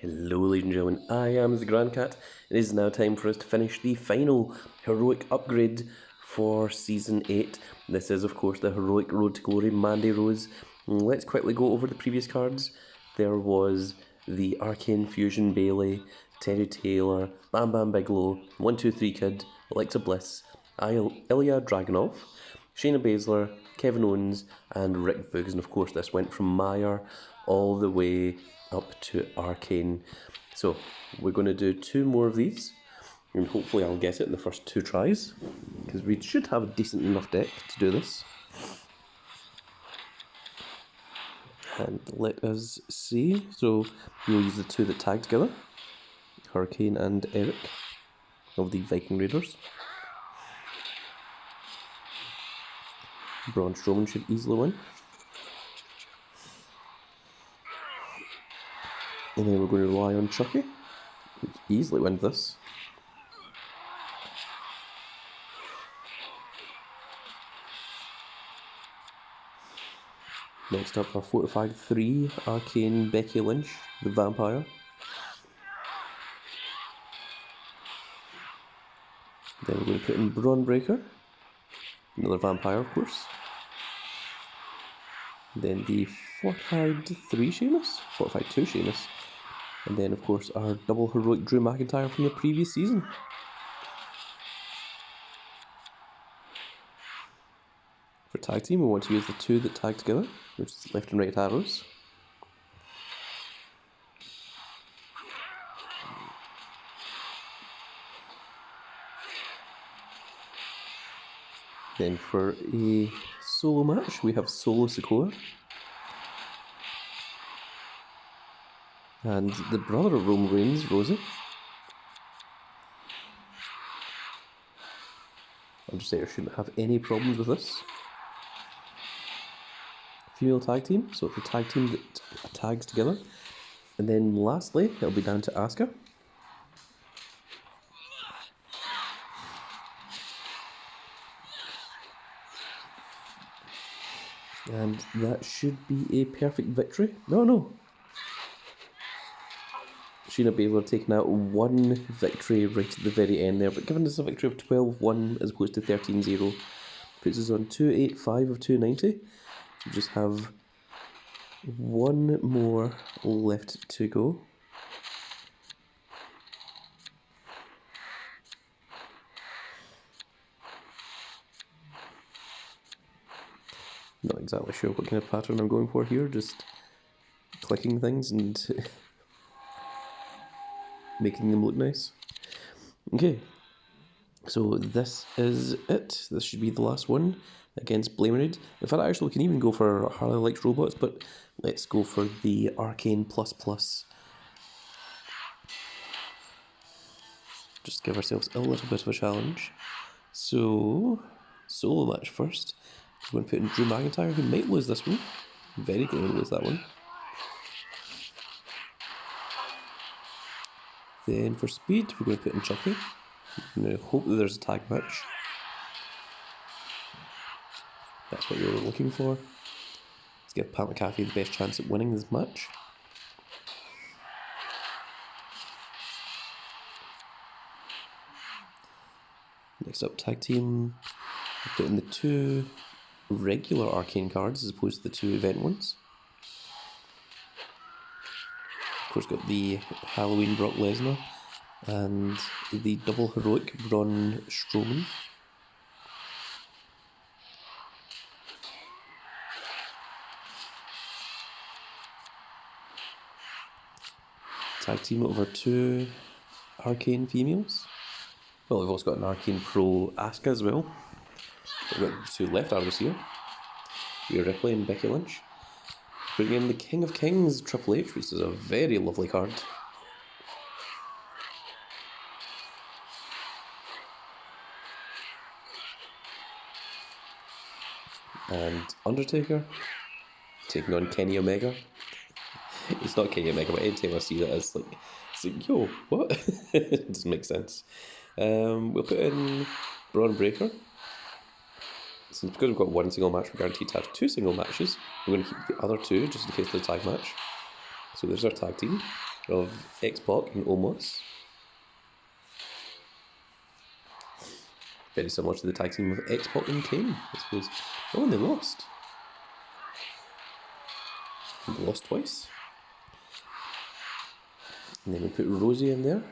Hello ladies and gentlemen, I am the Grand Cat. It is now time for us to finish the final heroic upgrade for Season 8. This is of course the Heroic Road to Glory Mandy Rose. Let's quickly go over the previous cards. There was the Arcane Fusion Bailey, Terry Taylor, Bam Bam Bigelow, 123 Kid, Alexa Bliss, Ilya Dragunov, Shayna Baszler, Kevin Owens and Rick Boogs, and of course this went from Meyer all the way up to Arcane. So we're going to do two more of these and hopefully I'll get it in the first two tries because we should have a decent enough deck to do this. And let us see. So we'll use the two that tag together, Hurricane and Eric of the Viking Raiders. Braun Strowman should easily win. And then we're going to rely on Chucky, who easily wins this. Next up, our 4-5-3 Arcane Becky Lynch, the Vampire. Then we're going to put in Braun Breaker, another Vampire of course. Then the 4-5-3 Sheamus, 4-5-2 Sheamus. And then of course our double heroic Drew McIntyre from the previous season. For tag team we want to use the two that tag together, which is left and right arrows. Then for a solo match we have Solo Sikoa. And the brother of Roman Reigns, Rosie. Undertaker shouldn't have any problems with this. Female tag team, so the tag team that tags together. And then lastly, it'll be down to Asuka. And that should be a perfect victory. No. Shayna Baszler taking out one victory right at the very end there, but giving us a victory of 12-1 as opposed to 13-0. Puts us on 285 of 290. So we just have one more left to go. Not exactly sure what kind of pattern I'm going for here, just clicking things and making them look nice. Okay, so this is it. This should be the last one against Blamerade. In fact, actually, we can even go for Harley Likes Robots, but let's go for the Arcane ++. Just give ourselves a little bit of a challenge. So, solo match first. We're going to put in Drew McIntyre, who might lose this one. Very going to lose that one. Then for speed, we're going to put in Chucky. I'm going to hope that there's a tag match. That's what we were looking for. Let's give Pat McAfee the best chance at winning this match. Next up, tag team. We'll put in the two regular Arcane cards as opposed to the two event ones. Of course, got the Halloween Brock Lesnar and the double heroic Braun Strowman. Tag team over two Arcane females. Well, we've also got an Arcane Pro Asuka as well. We've got two left arrows here. Rhea Ripley and Becky Lynch. Bringing in the King of Kings, Triple H, which is a very lovely card. And Undertaker taking on Kenny Omega. It's not Kenny Omega, but anytime I see that, it's like, yo, what? It doesn't make sense. We'll put in Braun Breaker. Since because we've got one single match, we're guaranteed to have two single matches. We're going to keep the other two just in case there's a tag match. So there's our tag team. of X-Pac and Omos. Very similar to the tag team of X-Pac and Kane, I suppose. Oh, and they lost. They lost twice. And then we put Rosie in there.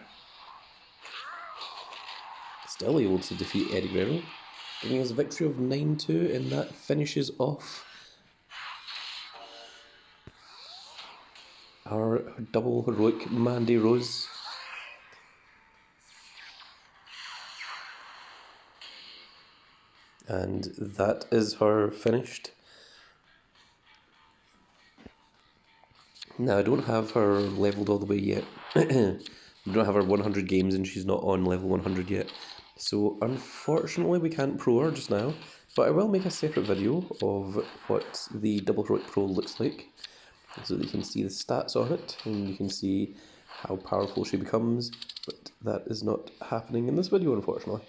Still able to defeat Eddie Guerrero, giving us a victory of 9-2, and that finishes off our double heroic Mandy Rose. And that is her finished. Now, I don't have her leveled all the way yet. We don't have her 100 games and she's not on level 100 yet. So, unfortunately, we can't pro her just now. But I will make a separate video of what the Double Heroic Pro looks like, so that you can see the stats on it and you can see how powerful she becomes. But that is not happening in this video, unfortunately.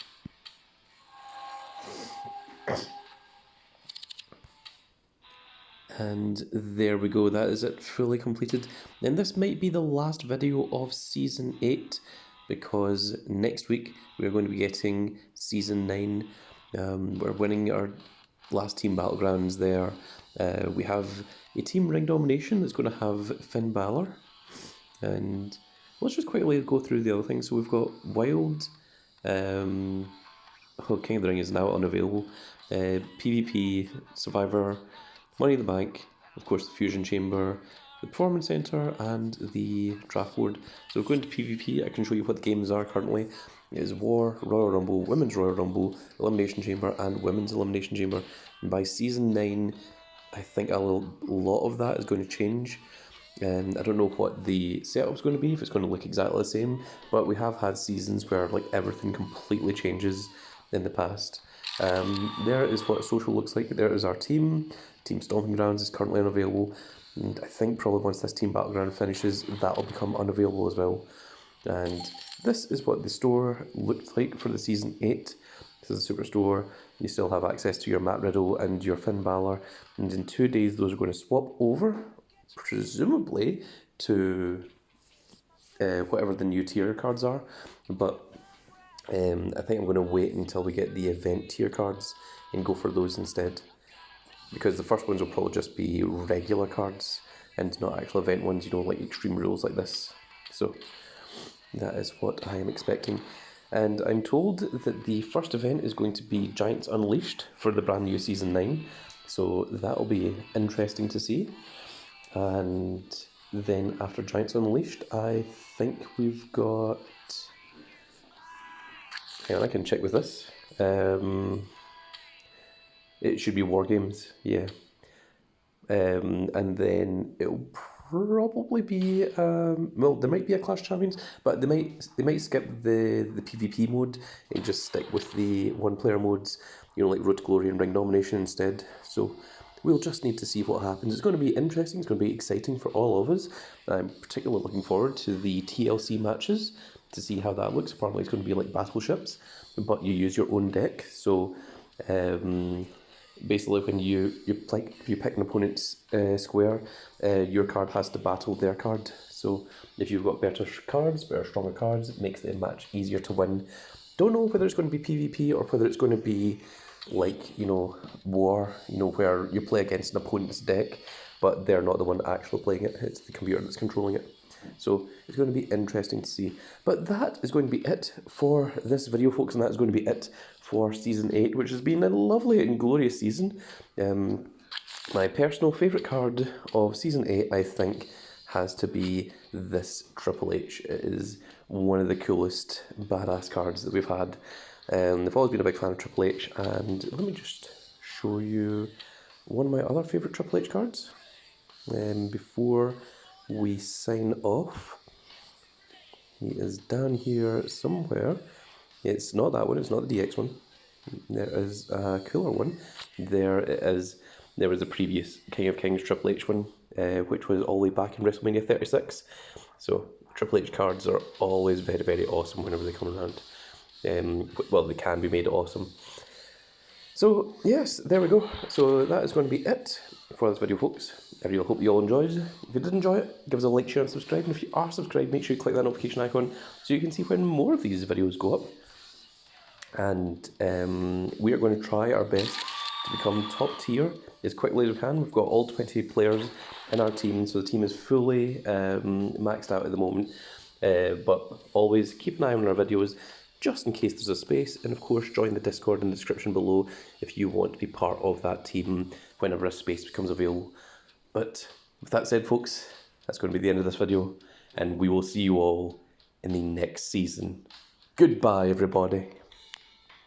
And there we go, that is it, fully completed. And this might be the last video of Season 8, because next week we're going to be getting Season 9. We're winning our last Team Battlegrounds there. We have a Team Ring Domination that's going to have Finn Balor. And let's just quickly go through the other things. So we've got Wild, King of the Ring is now unavailable, PvP, Survivor, Money in the Bank, of course the Fusion Chamber, the Performance Centre, and the Draft Board. So going to PvP, I can show you what the games are currently. It is War, Royal Rumble, Women's Royal Rumble, Elimination Chamber, and Women's Elimination Chamber. And by Season 9, I think a lot of that is going to change. I don't know what the setup's going to be, if it's going to look exactly the same, but we have had seasons where like everything completely changes in the past. There is what social looks like. There is our team. Team Stomping Grounds is currently unavailable, and I think probably once this Team Battleground finishes, that will become unavailable as well. And this is what the store looked like for the Season 8. This is the Superstore. You still have access to your Matt Riddle and your Finn Balor, and in 2 days those are going to swap over, presumably, to whatever the new tier cards are, but I think I'm going to wait until we get the event tier cards and go for those instead, because the first ones will probably just be regular cards and not actual event ones, you know, like Extreme Rules like this. So that is what I am expecting. And I'm told that the first event is going to be Giants Unleashed for the brand new Season 9, so that will be interesting to see. And then after Giants Unleashed, I think we've got... Hang on, I can check with this. It should be War Games, yeah. And then it'll probably be well, there might be a Clash Champions, but they might skip the PvP mode and just stick with the one-player modes, you know, like Road to Glory and Ring Domination instead. So we'll just need to see what happens. It's going to be interesting. It's going to be exciting for all of us. I'm particularly looking forward to the TLC matches to see how that looks. Apparently, it's going to be like battleships, but you use your own deck. So basically, when you pick an opponent's square, your card has to battle their card. So if you've got better cards, stronger cards, it makes the match easier to win. Don't know whether it's going to be PvP or whether it's going to be like, you know, War, you know, where you play against an opponent's deck, but they're not the one actually playing it. It's the computer that's controlling it. So it's going to be interesting to see. But that is going to be it for this video, folks, and that is going to be it for Season 8, which has been a lovely and glorious season. My personal favourite card of Season 8, I think, has to be this Triple H. It is one of the coolest badass cards that we've had. I've always been a big fan of Triple H, and let me just show you one of my other favourite Triple H cards before we sign off. He is down here somewhere. It's not that one, it's not the DX one. There is a cooler one. There it is. There was a previous King of Kings Triple H one, which was all the way back in WrestleMania 36. So Triple H cards are always very, very awesome whenever they come around. Well, they can be made awesome. So yes, there we go. So that is going to be it for this video, folks. I really hope you all enjoyed. If you did enjoy it, give us a like, share, and subscribe. And if you are subscribed, make sure you click that notification icon so you can see when more of these videos go up. And we are going to try our best to become top tier as quickly as we can. We've got all 20 players in our team, so the team is fully maxed out at the moment. But always keep an eye on our videos just in case there's a space, and of course join the Discord in the description below if you want to be part of that team whenever a space becomes available. But with that said, folks, that's going to be the end of this video, and we will see you all in the next season. Goodbye, everybody.